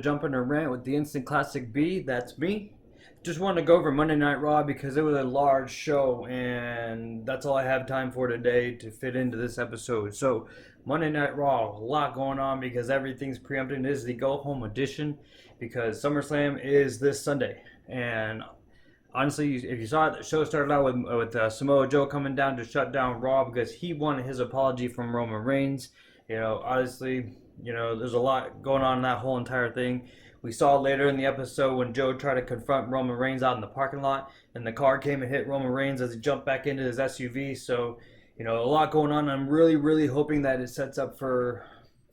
jump in a rant with the instant classic B. That's me. Just wanted to go over Monday Night Raw because it was a large show, and that's all I have time for today to fit into this episode. So, Monday Night Raw, a lot going on because everything's preempting. This is the go home edition because SummerSlam is this Sunday. And honestly, if you saw it, the show started out with Samoa Joe coming down to shut down Raw because he wanted his apology from Roman Reigns. Honestly, there's a lot going on in that whole entire thing. We saw later in the episode when Joe tried to confront Roman Reigns out in the parking lot, and the car came and hit Roman Reigns as he jumped back into his SUV. So, a lot going on. I'm really, really hoping that it sets up for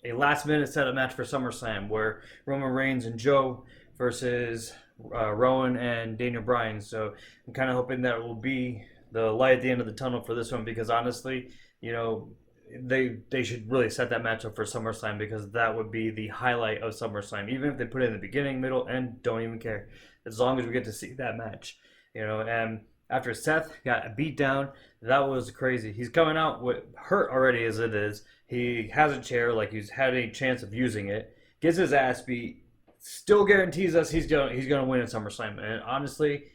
a last-minute setup match for SummerSlam, where Roman Reigns and Joe versus Rowan and Daniel Bryan. So I'm kind of hoping that it will be the light at the end of the tunnel for this one, because honestly, they should really set that match up for SummerSlam, because that would be the highlight of SummerSlam. Even if they put it in the beginning, middle, end, don't even care. As long as we get to see that match. And after Seth got beat down, that was crazy. He's coming out with hurt already as it is. He has a chair, like he's had any chance of using it. Gets his ass beat. Still guarantees us he's gonna win at SummerSlam. And honestly,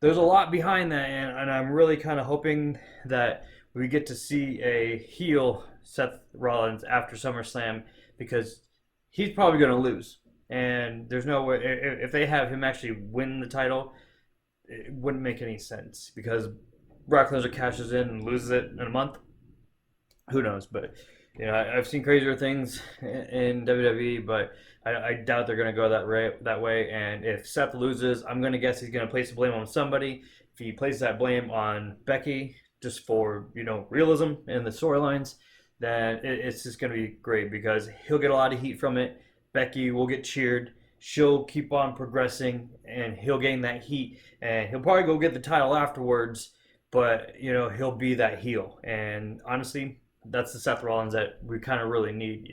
there's a lot behind that, and I'm really kind of hoping that we get to see a heel Seth Rollins after SummerSlam, because he's probably going to lose. And there's no way, if they have him actually win the title, it wouldn't make any sense, because Brock Lesnar cashes in and loses it in a month. Who knows? But, I've seen crazier things in WWE, but I doubt they're going to go that way. And if Seth loses, I'm going to guess he's going to place the blame on somebody. If he places that blame on Becky, just for, realism in the storylines, then it's just going to be great, because he'll get a lot of heat from it. Becky will get cheered. She'll keep on progressing, and he'll gain that heat. And he'll probably go get the title afterwards, but, he'll be that heel. And honestly, that's the Seth Rollins that we kind of really need.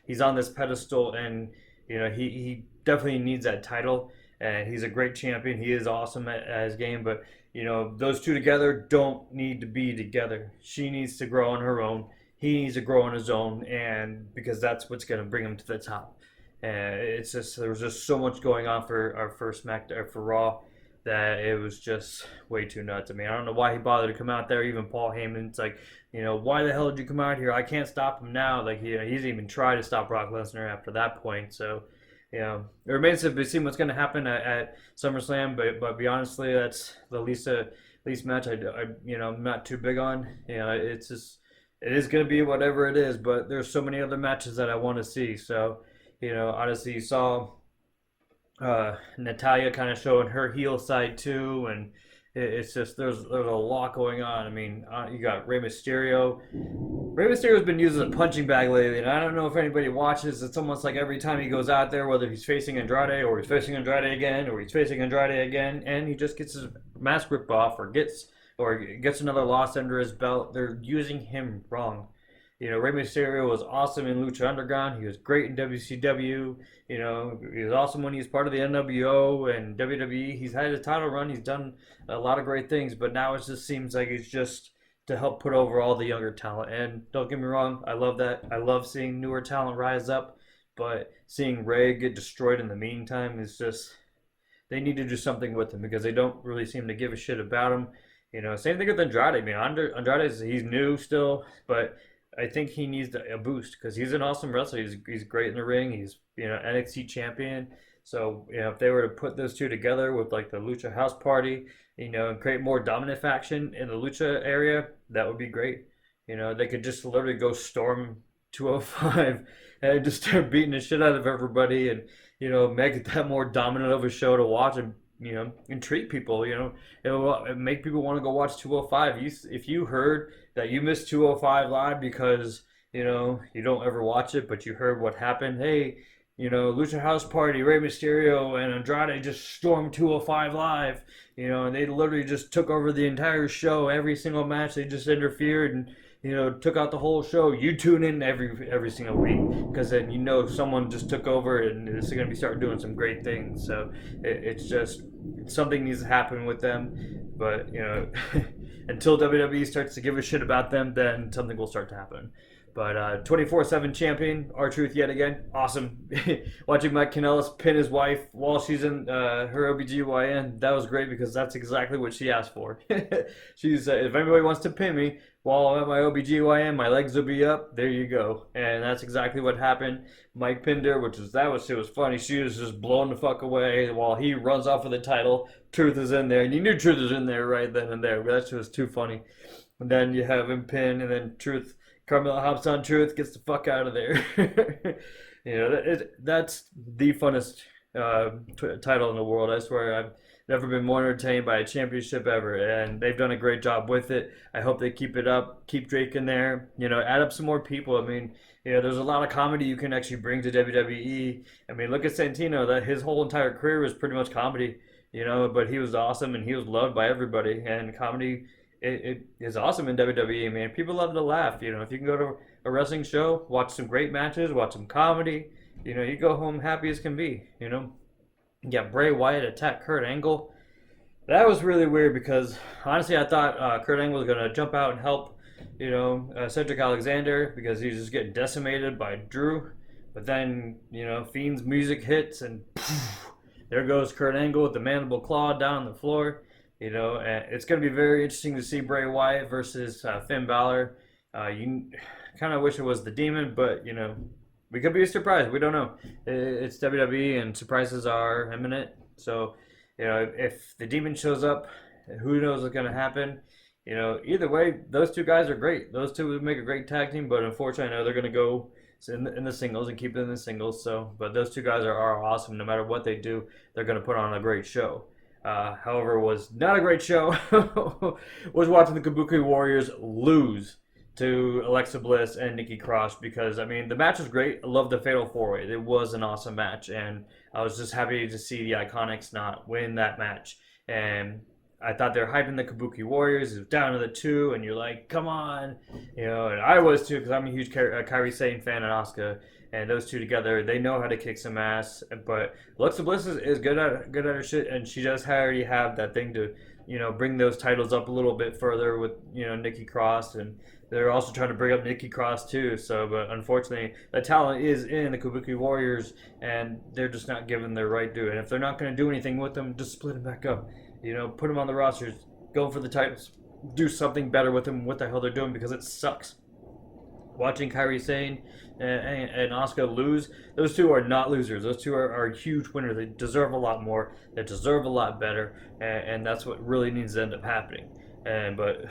He's on this pedestal, and, he definitely needs that title. And he's a great champion. He is awesome at his game, but those two together don't need to be together. She needs to grow on her own. He needs to grow on his own, and because that's what's going to bring him to the top. And it's just, there was just so much going on for our first for Raw, that it was just way too nuts. I mean, I don't know why he bothered to come out there. Even Paul Heyman's like, why the hell did you come out here? I can't stop him now. Like, he doesn't even try to stop Brock Lesnar after that point. So, it remains to be seen what's going to happen at SummerSlam, but be honestly, that's the least match I'm not too big on. It's just, it is going to be whatever it is, but there's so many other matches that I want to see. So, honestly, you saw Natalya kind of showing her heel side too, and it's just, there's a lot going on. I mean, you got Rey Mysterio. Rey Mysterio's been used as a punching bag lately, and I don't know if anybody watches. It's almost like every time he goes out there, whether he's facing Andrade, or he's facing Andrade again, or he's facing Andrade again, and he just gets his mask ripped off, or gets another loss under his belt. They're using him wrong. Rey Mysterio was awesome in Lucha Underground. He was great in WCW. He was awesome when he was part of the NWO and WWE. He's had a title run. He's done a lot of great things, but now it just seems like it's just to help put over all the younger talent. And don't get me wrong, I love that. I love seeing newer talent rise up, but seeing Rey get destroyed in the meantime is just, they need to do something with him, because they don't really seem to give a shit about him. Same thing with Andrade. I mean, Andrade, he's new still, but I think he needs a boost, because he's an awesome wrestler. He's great in the ring. He's NXT champion. So if they were to put those two together with like the Lucha House Party, and create more dominant faction in the Lucha area, that would be great. They could just literally go storm 205 and just start beating the shit out of everybody, and make it that more dominant of a show to watch, and intrigue people. It'll make people want to go watch 205. If you heard that you missed 205 live because you don't ever watch it, but you heard what happened. Hey, Lucha House Party, Rey Mysterio and Andrade just stormed 205 live. And they literally just took over the entire show. Every single match, they just interfered and took out the whole show. You tune in every single week, because then someone just took over and is going to be starting doing some great things. So it's just, something needs to happen with them. But until WWE starts to give a shit about them, then something will start to happen. But 24/7 champion, RTruth yet again, awesome. Watching Mike Kanellis pin his wife while she's in her OBGYN, that was great because that's exactly what she asked for. She said, if anybody wants to pin me while I'm at my OBGYN, my legs will be up. There you go. And that's exactly what happened. Mike pinned her, it was funny. She was just blown the fuck away while he runs off with the title. Truth is in there, and you knew Truth was in there right then and there, but that shit was too funny. And then you have him pin, and then Carmella hops on Truth, gets the fuck out of there. That's the funnest title in the world. I swear, I've never been more entertained by a championship ever, and they've done a great job with it. I hope they keep it up, keep Drake in there, add up some more people. I mean, there's a lot of comedy you can actually bring to WWE. I mean, look at Santino. That his whole entire career was pretty much comedy, but he was awesome and he was loved by everybody. And comedy, it is awesome in WWE, man. People love to laugh. If you can go to a wrestling show, watch some great matches, watch some comedy, you go home happy as can be. Yeah, Bray Wyatt attacked Kurt Angle. That was really weird because honestly, I thought Kurt Angle was gonna jump out and help, Cedric Alexander because he's just getting decimated by Drew. But then, Fiend's music hits and poof, there goes Kurt Angle with the mandible claw down on the floor. And it's going to be very interesting to see Bray Wyatt versus Finn Balor. You kind of wish it was the Demon, but, we could be surprised. We don't know. It's WWE and surprises are imminent. So, if the Demon shows up, who knows what's going to happen. Either way, those two guys are great. Those two would make a great tag team, but unfortunately, I know they're going to go in the singles and keep it in the singles. So, but those two guys are awesome. No matter what they do, they're going to put on a great show. However, was not a great show. Was watching the Kabuki Warriors lose to Alexa Bliss and Nikki Cross because, I mean, the match was great. I love the Fatal 4-Way. It was an awesome match, and I was just happy to see the Iconics not win that match. And I thought they were hyping the Kabuki Warriors. It was down to the 2, and you're like, come on. And I was too because I'm a huge Kairi Sane fan and Asuka. And those two together, they know how to kick some ass. But Alexa Bliss is good at her shit, and she does already have that thing to, bring those titles up a little bit further with, Nikki Cross, and they're also trying to bring up Nikki Cross too. So, but unfortunately, that talent is in the Kabuki Warriors, and they're just not given their right due. And if they're not going to do anything with them, just split them back up. Put them on the rosters, go for the titles, do something better with them. What the hell they're doing because it sucks. Watching Kairi Sane and Asuka lose, those two are not losers. Those two are huge winners. They deserve a lot more. They deserve a lot better, and that's what really needs to end up happening. But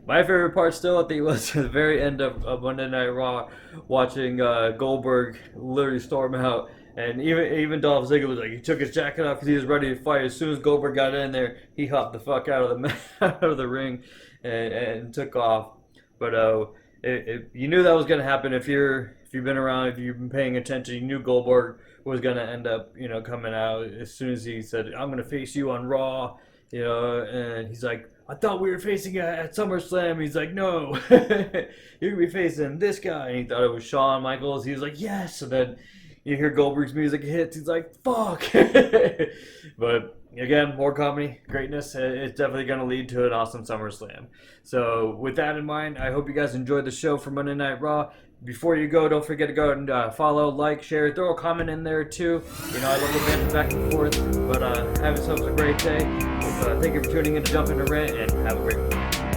my favorite part still, I think, was the very end of Monday Night Raw, watching Goldberg literally storm out. And even Dolph Ziggler was like, he took his jacket off because he was ready to fight. As soon as Goldberg got in there, he hopped the fuck out of the ring and took off. But you knew that was going to happen if you've been around, if you've been paying attention. You knew Goldberg was going to end up, coming out as soon as he said, "I'm going to face you on Raw," and he's like, "I thought we were facing at SummerSlam." He's like, "No, you're going to be facing this guy." And he thought it was Shawn Michaels. He was like, "Yes," and then you hear Goldberg's music hits. He's like, "Fuck!" But again, more comedy, greatness. It's definitely going to lead to an awesome SummerSlam. So with that in mind, I hope you guys enjoyed the show for Monday Night Raw. Before you go, don't forget to go and follow, like, share, throw a comment in there too. I love the banter back and forth. But have yourselves a great day. Thank you for tuning in to Jump Into Rant, and have a great one.